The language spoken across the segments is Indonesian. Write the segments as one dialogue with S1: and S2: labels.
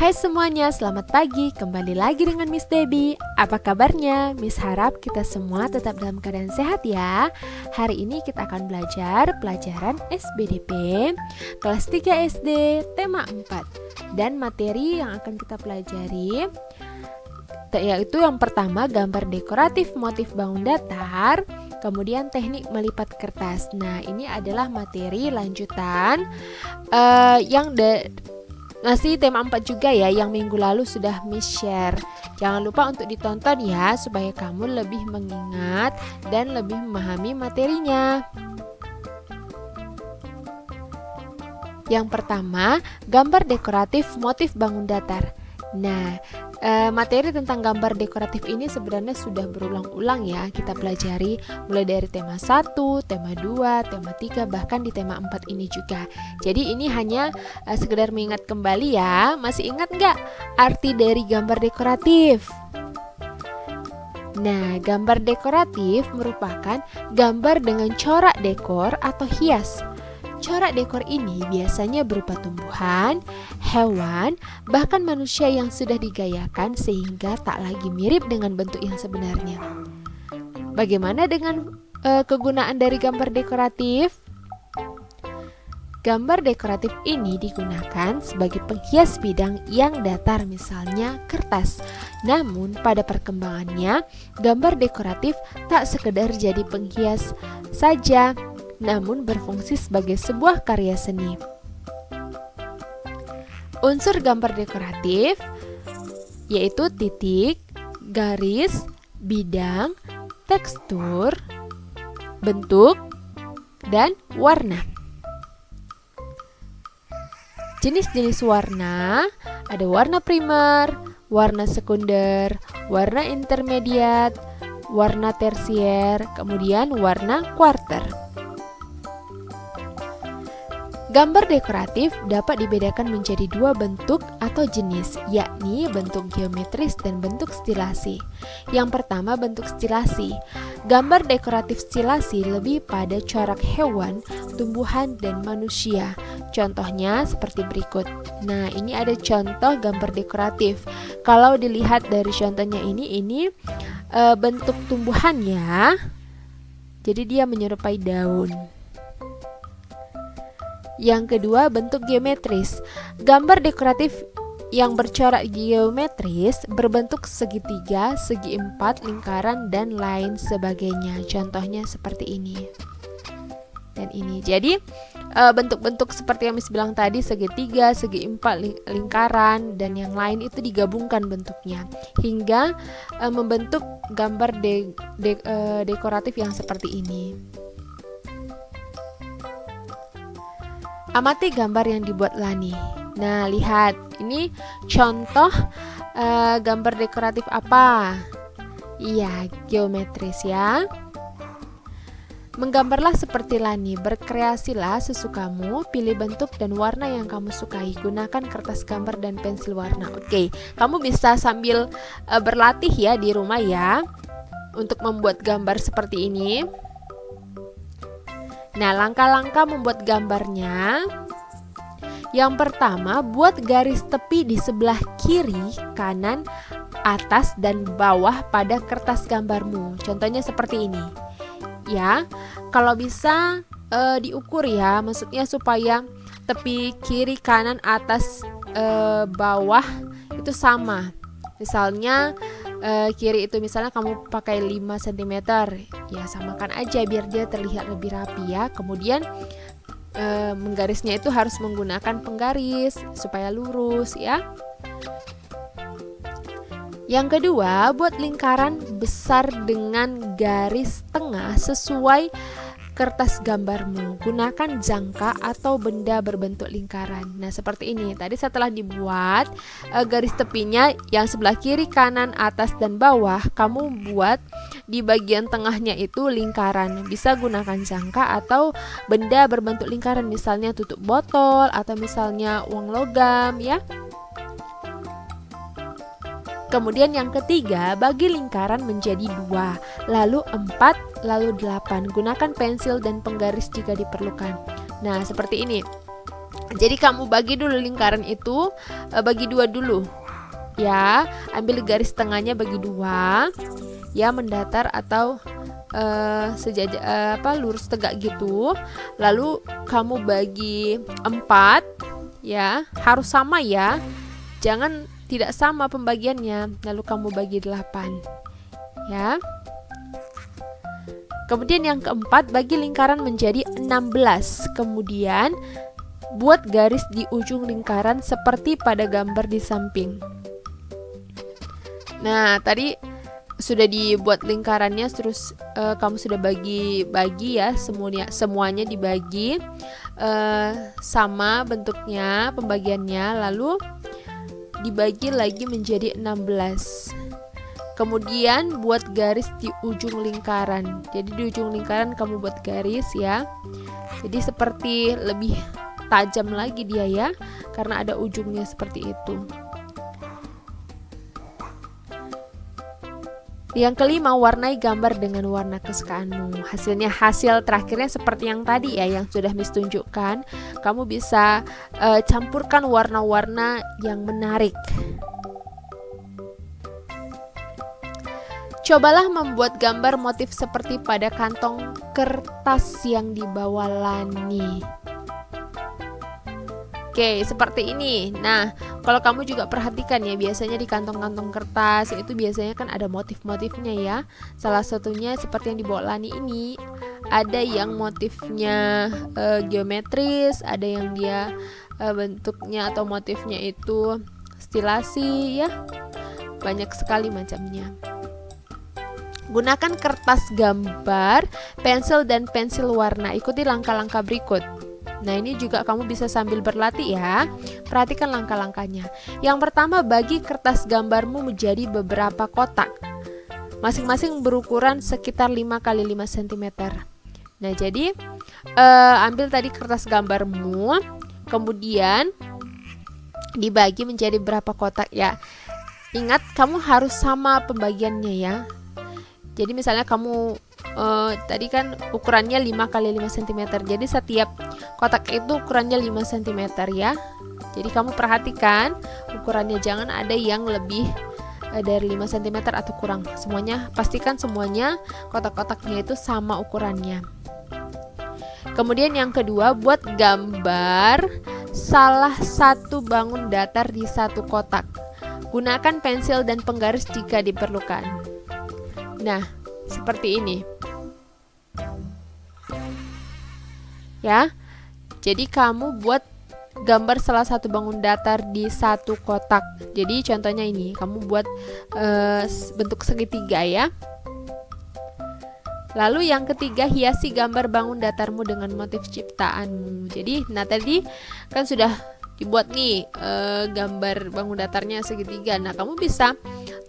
S1: Hai semuanya, selamat pagi. Kembali lagi dengan Miss Debbie. Apa kabarnya? Miss harap kita semua tetap dalam keadaan sehat ya. Hari ini kita akan belajar pelajaran SBDP kelas 3 SD, tema 4. Dan materi yang akan kita pelajari yaitu yang pertama gambar dekoratif motif bangun datar, kemudian teknik melipat kertas. Nah, ini adalah materi lanjutan yang masih tema 4 juga ya, yang minggu lalu sudah Miss share. Jangan lupa untuk ditonton ya, supaya kamu lebih mengingat dan lebih memahami materinya. Yang pertama, gambar dekoratif motif bangun datar. Nah, materi tentang gambar dekoratif ini sebenarnya sudah berulang-ulang ya kita pelajari, mulai dari tema 1, tema 2, tema 3, bahkan di tema 4 ini juga. Jadi ini hanya sekedar mengingat kembali ya. Masih ingat nggak arti dari gambar dekoratif? Nah, gambar dekoratif merupakan gambar dengan corak dekor atau hias. Corak dekor ini biasanya berupa tumbuhan, hewan, bahkan manusia yang sudah digayakan sehingga tak lagi mirip dengan bentuk yang sebenarnya. Bagaimana dengan kegunaan dari gambar dekoratif? Gambar dekoratif ini digunakan sebagai penghias bidang yang datar, misalnya kertas. Namun pada perkembangannya, gambar dekoratif tak sekedar jadi penghias saja, namun berfungsi sebagai sebuah karya seni. Unsur gambar dekoratif yaitu titik, garis, bidang, tekstur, bentuk, dan warna. Jenis-jenis warna ada warna primer, warna sekunder, warna intermediat, warna tersier, kemudian warna kuarter. Gambar dekoratif dapat dibedakan menjadi dua bentuk atau jenis, yakni bentuk geometris dan bentuk stilasi. Yang pertama, bentuk stilasi. Gambar dekoratif stilasi lebih pada corak hewan, tumbuhan, dan manusia. Contohnya seperti berikut. Nah, ini ada contoh gambar dekoratif. Kalau dilihat dari contohnya ini bentuk tumbuhannya, jadi dia menyerupai daun. Yang kedua, bentuk geometris. Gambar dekoratif yang bercorak geometris berbentuk segitiga, segi empat, lingkaran, dan lain sebagainya. Contohnya seperti ini dan ini. Jadi bentuk-bentuk seperti yang Miss bilang tadi, segitiga, segi empat, lingkaran, dan yang lain itu digabungkan bentuknya hingga membentuk gambar dekoratif yang seperti ini. Amati gambar yang dibuat Lani. Nah, lihat, ini contoh gambar dekoratif apa? Iya, geometris ya. Menggambarlah seperti Lani, berkreasilah sesukamu, pilih bentuk dan warna yang kamu sukai. Gunakan kertas gambar dan pensil warna. Oke, kamu bisa sambil berlatih ya di rumah ya untuk membuat gambar seperti ini. Nah, langkah-langkah membuat gambarnya. Yang pertama, buat garis tepi di sebelah kiri, kanan, atas, dan bawah pada kertas gambarmu. Contohnya seperti ini. Ya, kalau bisa diukur ya, maksudnya supaya tepi kiri, kanan, atas, bawah itu sama. Misalnya kiri itu misalnya kamu pakai 5 cm, ya samakan aja biar dia terlihat lebih rapi ya. Kemudian menggarisnya itu harus menggunakan penggaris supaya lurus ya. Yang kedua, buat lingkaran besar dengan garis tengah sesuai kertas gambarmu. Gunakan jangka atau benda berbentuk lingkaran. Nah, seperti ini. Tadi setelah dibuat garis tepinya yang sebelah kiri, kanan, atas, dan bawah, kamu buat di bagian tengahnya itu lingkaran. Bisa gunakan jangka atau benda berbentuk lingkaran, misalnya tutup botol atau misalnya uang logam ya. Kemudian yang ketiga, bagi lingkaran menjadi 2, lalu 4, lalu 8. Gunakan pensil dan penggaris jika diperlukan. Nah, seperti ini. Jadi kamu bagi dulu lingkaran itu, bagi dua dulu ya, ambil garis tengahnya bagi dua ya, mendatar atau lurus tegak gitu. Lalu kamu bagi 4 ya, harus sama ya, jangan tidak sama pembagiannya. Lalu kamu bagi 8 ya. Kemudian yang keempat, bagi lingkaran menjadi 16. Kemudian buat garis di ujung lingkaran seperti pada gambar di samping. Nah, tadi sudah dibuat lingkarannya, terus kamu sudah bagi ya, semuanya dibagi sama bentuknya, pembagiannya, lalu dibagi lagi menjadi 16. Kemudian buat garis di ujung lingkaran. Jadi di ujung lingkaran kamu buat garis ya. Jadi seperti lebih tajam lagi dia ya, karena ada ujungnya seperti itu. Yang kelima, warnai gambar dengan warna kesukaanmu. Hasil terakhirnya seperti yang tadi ya, yang sudah Miss tunjukkan. Kamu bisa campurkan warna-warna yang menarik. Cobalah membuat gambar motif seperti pada kantong kertas yang dibawa Lani. Oke, seperti ini. Nah, kalau kamu juga perhatikan ya, biasanya di kantong-kantong kertas itu biasanya kan ada motif-motifnya ya. Salah satunya seperti yang dibawa Lani ini, ada yang motifnya geometris, ada yang dia bentuknya atau motifnya itu stilasi ya. Banyak sekali macamnya. Gunakan kertas gambar, pensil dan pensil warna. Ikuti langkah-langkah berikut. Nah, ini juga kamu bisa sambil berlatih ya. Perhatikan langkah-langkahnya. Yang pertama, bagi kertas gambarmu menjadi beberapa kotak. Masing-masing berukuran sekitar 5 x 5 cm. Nah, jadi ambil tadi kertas gambarmu, kemudian dibagi menjadi berapa kotak ya. Ingat, kamu harus sama pembagiannya ya. Jadi misalnya kamu tadi kan ukurannya 5 x 5 cm. Jadi setiap kotak itu ukurannya 5 cm ya. Jadi kamu perhatikan ukurannya, jangan ada yang lebih dari 5 cm atau kurang. Pastikan semuanya kotak-kotaknya itu sama ukurannya. Kemudian yang kedua, buat gambar salah satu bangun datar di satu kotak. Gunakan pensil dan penggaris jika diperlukan. Nah, seperti ini. Ya. Jadi kamu buat gambar salah satu bangun datar di satu kotak. Jadi contohnya ini, kamu buat bentuk segitiga ya. Lalu yang ketiga, hiasi gambar bangun datarmu dengan motif ciptaanmu. Jadi, nah tadi kan sudah dibuat nih gambar bangun datarnya segitiga. Nah, kamu bisa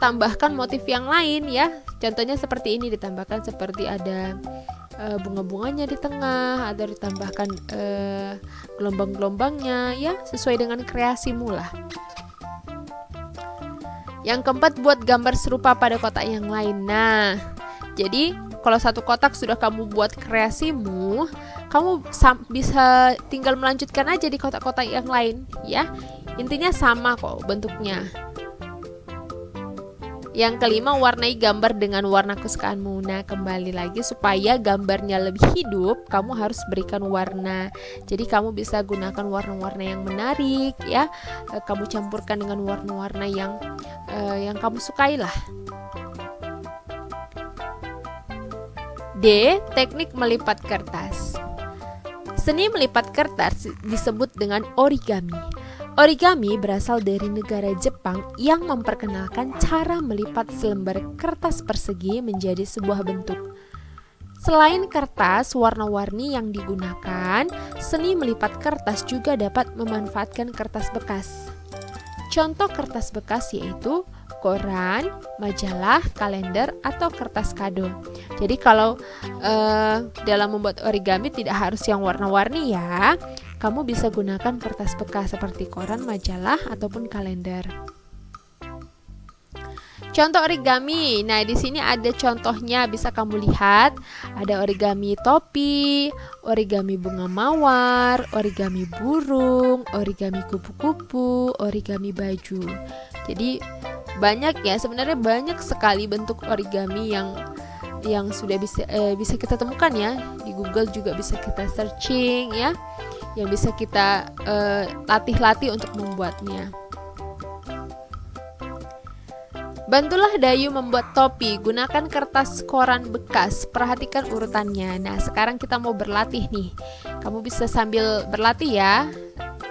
S1: tambahkan motif yang lain ya. Contohnya seperti ini, ditambahkan seperti ada bunga-bunganya di tengah, atau ditambahkan gelombang-gelombangnya ya, sesuai dengan kreasimu lah. Yang keempat, buat gambar serupa pada kotak yang lain. Nah, jadi kalau satu kotak sudah kamu buat kreasimu, kamu bisa tinggal melanjutkan aja di kotak-kotak yang lain ya. Intinya sama kok bentuknya. Yang kelima, warnai gambar dengan warna kesukaanmu. Nah, kembali lagi, supaya gambarnya lebih hidup, kamu harus berikan warna. Jadi kamu bisa gunakan warna-warna yang menarik ya. Kamu campurkan dengan warna-warna yang kamu sukai lah. D. Teknik melipat kertas. Seni melipat kertas disebut dengan origami. Origami berasal dari negara Jepang yang memperkenalkan cara melipat selembar kertas persegi menjadi sebuah bentuk. Selain kertas warna-warni yang digunakan, seni melipat kertas juga dapat memanfaatkan kertas bekas. Contoh kertas bekas yaitu koran, majalah, kalender, atau kertas kado. Jadi kalau dalam membuat origami tidak harus yang warna-warni ya. Kamu bisa gunakan kertas bekas seperti koran, majalah, ataupun kalender. Contoh origami. Nah, di sini ada contohnya, bisa kamu lihat. Ada origami topi, origami bunga mawar, origami burung, origami kupu-kupu, origami baju. Jadi banyak ya, sebenarnya banyak sekali bentuk origami yang sudah bisa kita temukan ya. Di Google juga bisa kita searching ya. Yang bisa kita latih-latih untuk membuatnya. Bantulah Dayu membuat topi, gunakan kertas koran bekas, perhatikan urutannya. Nah, sekarang kita mau berlatih nih. Kamu bisa sambil berlatih ya,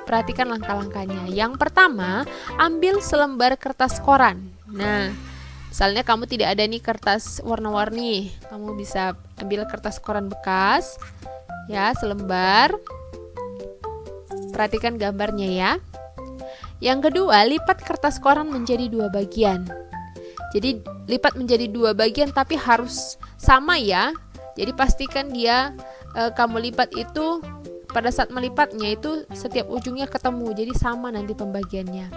S1: perhatikan langkah-langkahnya. Yang pertama, ambil selembar kertas koran. Nah, misalnya kamu tidak ada nih kertas warna-warni, kamu bisa ambil kertas koran bekas, ya, selembar. Perhatikan gambarnya ya. Yang kedua, lipat kertas koran menjadi 2 bagian. Jadi lipat menjadi 2 bagian tapi harus sama ya. Jadi pastikan dia kamu lipat itu pada saat melipatnya itu setiap ujungnya ketemu. Jadi sama nanti pembagiannya.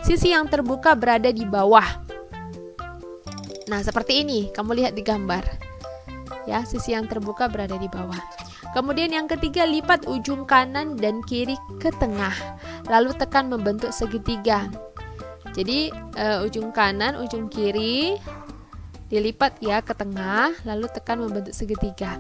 S1: Sisi yang terbuka berada di bawah. Nah, seperti ini. Kamu lihat di gambar. Ya, sisi yang terbuka berada di bawah. Kemudian yang ketiga, lipat ujung kanan dan kiri ke tengah. Lalu tekan membentuk segitiga. Jadi ujung kanan, ujung kiri dilipat ya ke tengah, lalu tekan membentuk segitiga.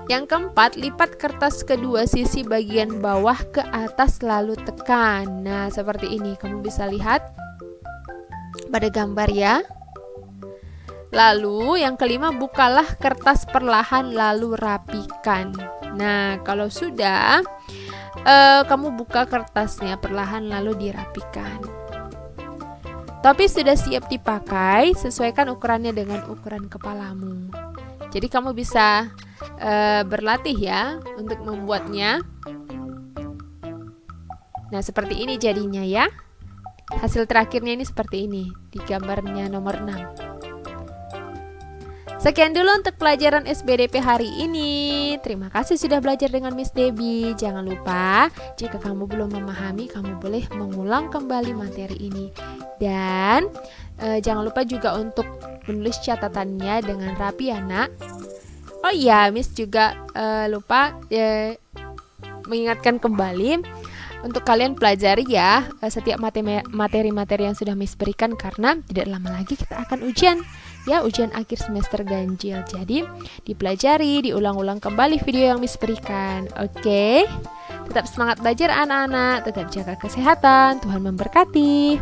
S1: Yang keempat, lipat kertas kedua sisi bagian bawah ke atas lalu tekan. Nah, seperti ini. Kamu bisa lihat pada gambar ya. Lalu yang kelima, bukalah kertas perlahan lalu rapikan. Nah, kalau sudah kamu buka kertasnya perlahan lalu dirapikan. Topi sudah siap dipakai, sesuaikan ukurannya dengan ukuran kepalamu. Jadi kamu bisa berlatih ya untuk membuatnya. Nah, seperti ini jadinya ya. Hasil terakhirnya ini seperti ini di gambarnya nomor 6. Sekian dulu untuk pelajaran SBDP hari ini. Terima kasih sudah belajar dengan Miss Debbie. Jangan lupa, jika kamu belum memahami, kamu boleh mengulang kembali materi ini. Dan jangan lupa juga untuk menulis catatannya dengan rapi ya, Nak. Oh iya, Miss juga lupa mengingatkan kembali untuk kalian pelajari ya setiap materi-materi yang sudah Miss berikan, karena tidak lama lagi kita akan ujian. Ya, ujian akhir semester ganjil. Jadi dipelajari, diulang-ulang kembali video yang Miss berikan. Oke? Tetap semangat belajar anak-anak, tetap jaga kesehatan. Tuhan memberkati.